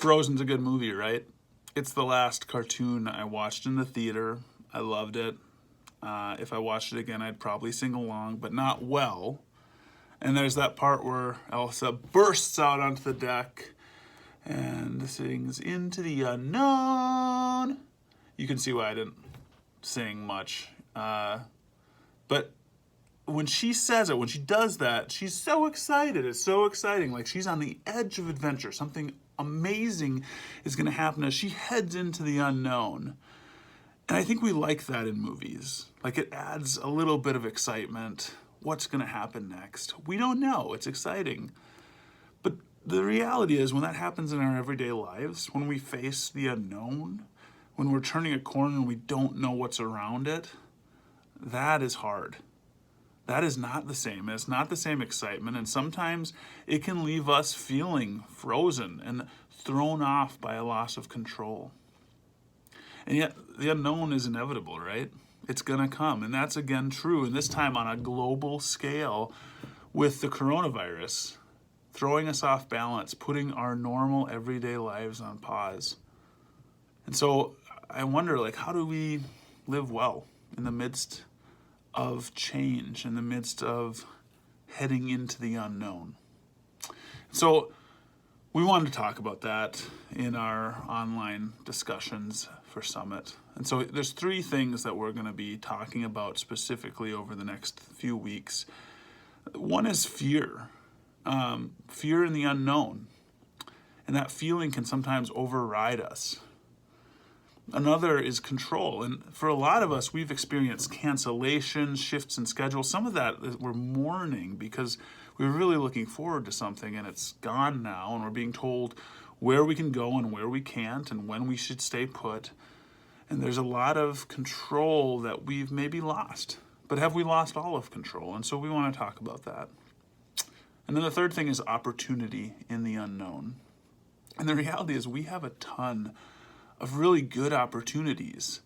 Frozen's a good movie, right? It's the last cartoon I watched in the theater. I loved it. If I watched it again, I'd probably sing along, but not well. And there's that part where Elsa bursts out onto the deck and sings Into the Unknown. You can see why I didn't sing much. But when she says it, when she does that, she's so excited. It's so exciting. Like she's on the edge of adventure. Something amazing is going to happen as she heads into the unknown. And I think we like that in movies. Like it adds a little bit of excitement. What's going to happen next? We don't know. It's exciting. But the reality is when that happens in our everyday lives, when we face the unknown, when we're turning a corner and we don't know what's around it, that is hard. That is not the same. It's not the same excitement. And sometimes it can leave us feeling frozen and thrown off by a loss of control. And yet the unknown is inevitable, right? It's going to come. And that's again true. And this time on a global scale with the coronavirus, throwing us off balance, putting our normal everyday lives on pause. And so I wonder, like, how do we live well in the midst of change, in the midst of heading into the unknown? So we wanted to talk about that in our online discussions for Summit. And so there's three things that we're going to be talking about specifically over the next few weeks. One is fear, fear in the unknown. And that feeling can sometimes override us. Another is control. And for a lot of us, we've experienced cancellations, shifts in schedule. Some of that we're mourning because we were really looking forward to something and it's gone now. And we're being told where we can go and where we can't and when we should stay put. And there's a lot of control that we've maybe lost. But have we lost all of control? And so we want to talk about that. And then the third thing is opportunity in the unknown. And the reality is we have a ton of really good opportunities.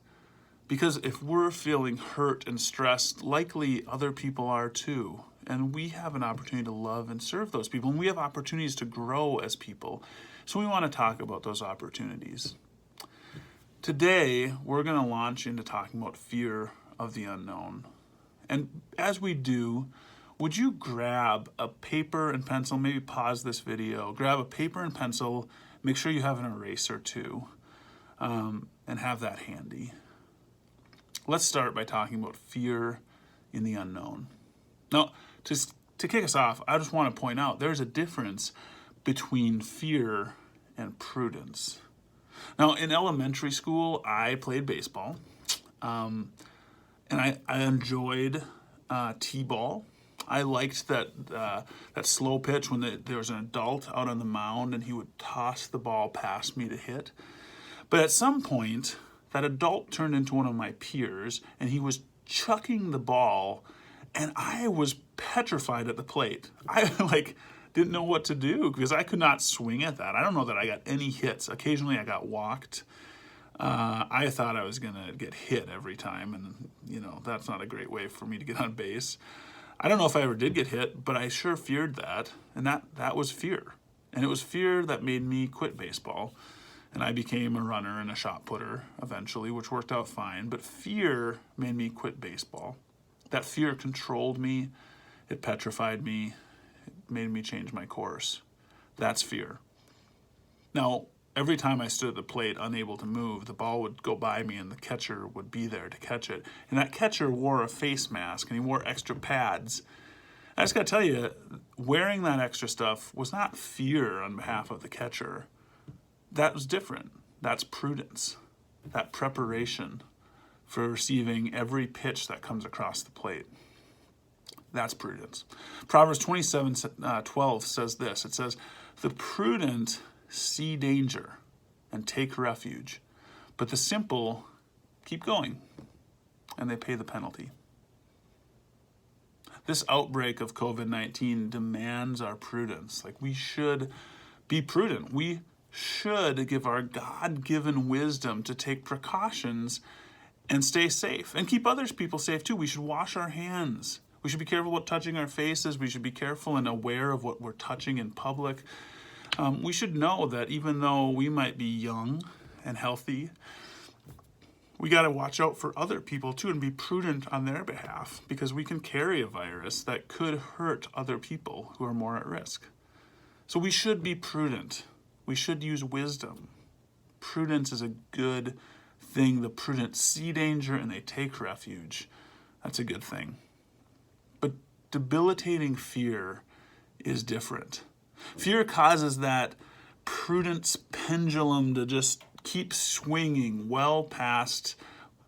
Because if we're feeling hurt and stressed, likely other people are too. And we have an opportunity to love and serve those people. And we have opportunities to grow as people. So we want to talk about those opportunities. Today, we're going to launch into talking about fear of the unknown. And as we do, would you grab a paper and pencil, maybe pause this video, grab a paper and pencil, make sure you have an eraser too, and have that handy. Let's start by talking about fear in the unknown. Now, to kick us off, I just want to point out there's a difference between fear and prudence. Now, in elementary school, I played baseball, and I enjoyed t-ball. I liked that slow pitch when there was an adult out on the mound and he would toss the ball past me to hit. But at some point, that adult turned into one of my peers and he was chucking the ball and I was petrified at the plate. I didn't know what to do because I could not swing at that. I don't know that I got any hits. Occasionally I got walked. I thought I was going to get hit every time, and that's not a great way for me to get on base. I don't know if I ever did get hit, but I sure feared that, and that was fear. And it was fear that made me quit baseball, and I became a runner and a shot putter eventually, which worked out fine, but fear made me quit baseball. That fear controlled me, it petrified me, it made me change my course. That's fear. Now, every time I stood at the plate unable to move, the ball would go by me and the catcher would be there to catch it. And that catcher wore a face mask and he wore extra pads. I just got to tell you, wearing that extra stuff was not fear on behalf of the catcher. That was different. That's prudence. That preparation for receiving every pitch that comes across the plate. That's prudence. Proverbs 27:12 says this. It says, "The prudent see danger and take refuge, but the simple keep going and they pay the penalty." This outbreak of COVID-19 demands our prudence. We should be prudent. We should give our God-given wisdom to take precautions and stay safe and keep other people safe too. We should wash our hands. We should be careful about touching our faces. We should be careful and aware of what we're touching in public. We should know that even though we might be young and healthy, we got to watch out for other people too and be prudent on their behalf, because we can carry a virus that could hurt other people who are more at risk. So we should be prudent. We should use wisdom. Prudence is a good thing. The prudent see danger and they take refuge. That's a good thing. But debilitating fear is different. Fear causes that prudence pendulum to just keep swinging well past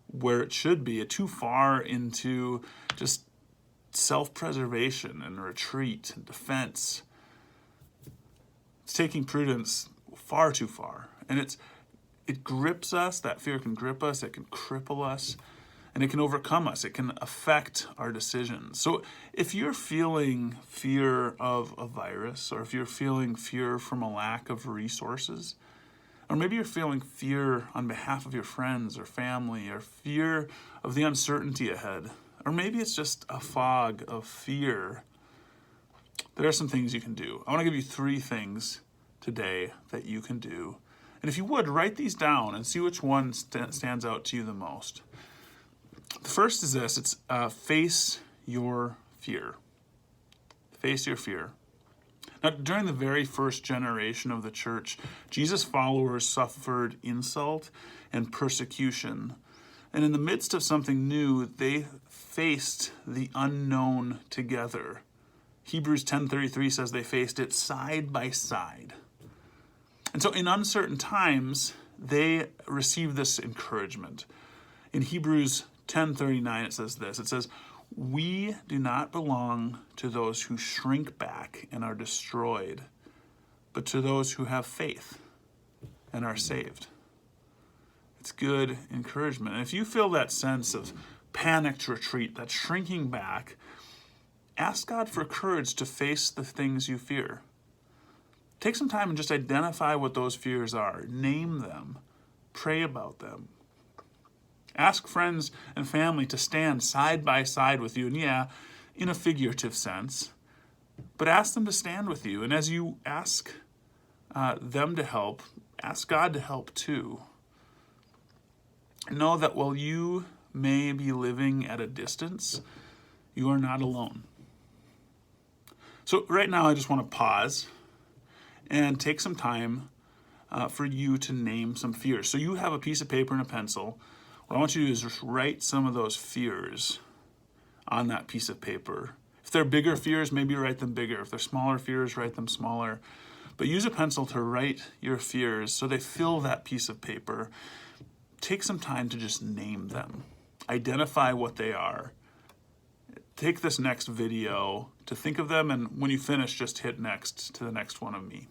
where it should be, too far into just self-preservation and retreat and defense. It's taking prudence far too far. And it grips us. That fear can grip us. It can cripple us. And it can overcome us. It can affect our decisions. So if you're feeling fear of a virus, or if you're feeling fear from a lack of resources, or maybe you're feeling fear on behalf of your friends or family, or fear of the uncertainty ahead, or maybe it's just a fog of fear, there are some things you can do. I want to give you 3 things today that you can do. And if you would, write these down and see which one stands out to you the most. The first is this. It's face your fear. Face your fear. Now, during the very first generation of the church, Jesus' followers suffered insult and persecution. And in the midst of something new, they faced the unknown together. Hebrews 10:33 says they faced it side by side. And so in uncertain times, they received this encouragement. In Hebrews 10:39, it says this. It says, "We do not belong to those who shrink back and are destroyed, but to those who have faith and are saved." It's good encouragement. And if you feel that sense of panicked retreat, that shrinking back, ask God for courage to face the things you fear. Take some time and just identify what those fears are. Name them. Pray about them. Ask friends and family to stand side by side with you. And yeah, in a figurative sense. But ask them to stand with you. And as you ask them to help, ask God to help too. Know that while you may be living at a distance, you are not alone. So right now I just want to pause and take some time for you to name some fears. So you have a piece of paper and a pencil. What I want you to do is just write some of those fears on that piece of paper. If they're bigger fears, maybe write them bigger. If they're smaller fears, write them smaller. But use a pencil to write your fears so they fill that piece of paper. Take some time to just name them. Identify what they are. Take this next video to think of them, and when you finish, just hit next to the next one of me.